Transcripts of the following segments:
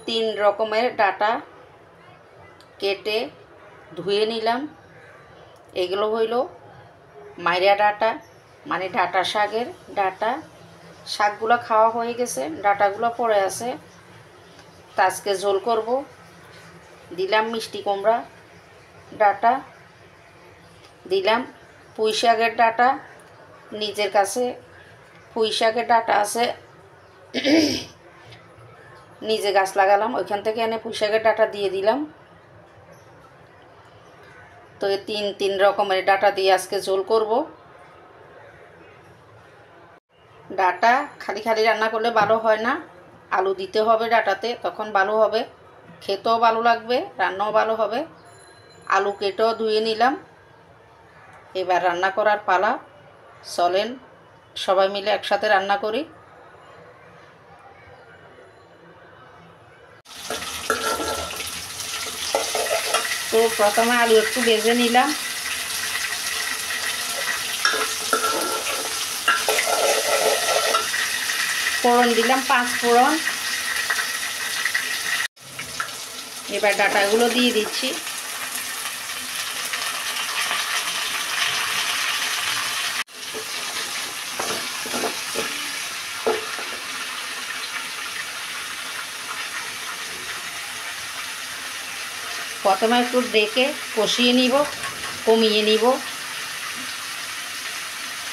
তিন রকমের ডাটা কেটে ধুয়ে নিলাম। এগুলো হইল মাইরা ডাটা, মানে ডাটা শাকের ডাটা। শাকগুলো খাওয়া হয়ে গেছে, ডাটাগুলো পড়ে আছে। তা আজকে ঝোল করব। দিলাম মিষ্টি কুমড়া ডাটা, দিলাম পুঁই শাকের ডাটা। নিজের কাছে পুঁই শাকের ডাটা আছে, নিজে গাছ লাগালাম, ওইখান থেকে এনে পুঁই শাকের ডাটা দিয়ে দিলাম। তো এই তিন রকমের ডাটা দিয়ে আজকে ঝোল করব। ডাটা খালি খালি রান্না করলে ভালো হয় না, আলু দিতে হবে ডাটাতে, তখন ভালো হবে, খেতেও ভালো লাগবে, রান্নাও ভালো হবে। আলু কেটেও ধুয়ে নিলাম। এবার রান্না করার পালা। চলেন সবাই মিলে একসাথে রান্না করি। তো প্রথমে আলু একটু ভেজে নিলাম। ফোড়ন দিলাম 5 ফোড়ন। এবার ডাটাগুলো দিয়ে দিচ্ছি। প্রথমে একটু ডেকে কষিয়ে নিব, কমিয়ে নিব,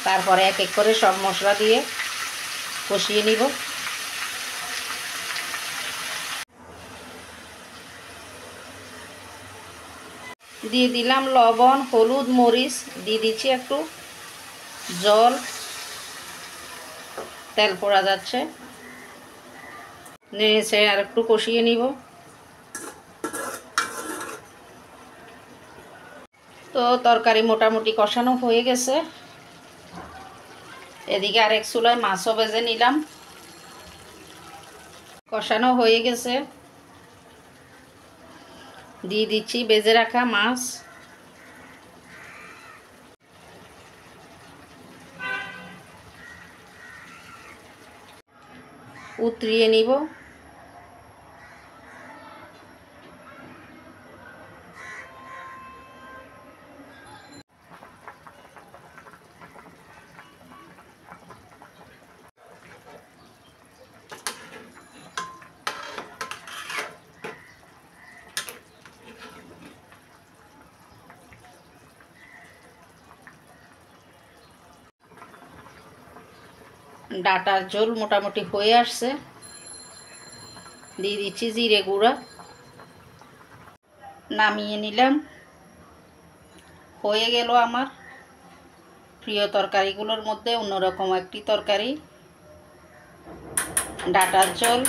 তারপরে এক এক করে সব মশলা দিয়ে কষিয়ে নিব। দিয়ে দিলাম লবণ, হলুদ, মরিচ, দিয়ে দিচ্ছি একটু জল। তেল পড়া যাচ্ছে, নেড়ে আর একটু কষিয়ে নিব। তো তরকারি মোটামুটি কষানো হয়ে গেছে। এদিকে আরেক চুলায় মাছও ভেজে নিলাম। কষানো হয়ে গেছে, দিয়ে দিচ্ছি ভেজে রাখা মাছ। উতরিয়ে নিব। ডাটার ঝোল মোটামুটি হয়ে আসছে। দিয়ে দিচ্ছি জিরে গুঁড়া, নামিয়ে নিলাম। হয়ে গেল আমার প্রিয় তরকারিগুলোর মধ্যে অন্যরকম একটি তরকারি, ডাটার ঝোল।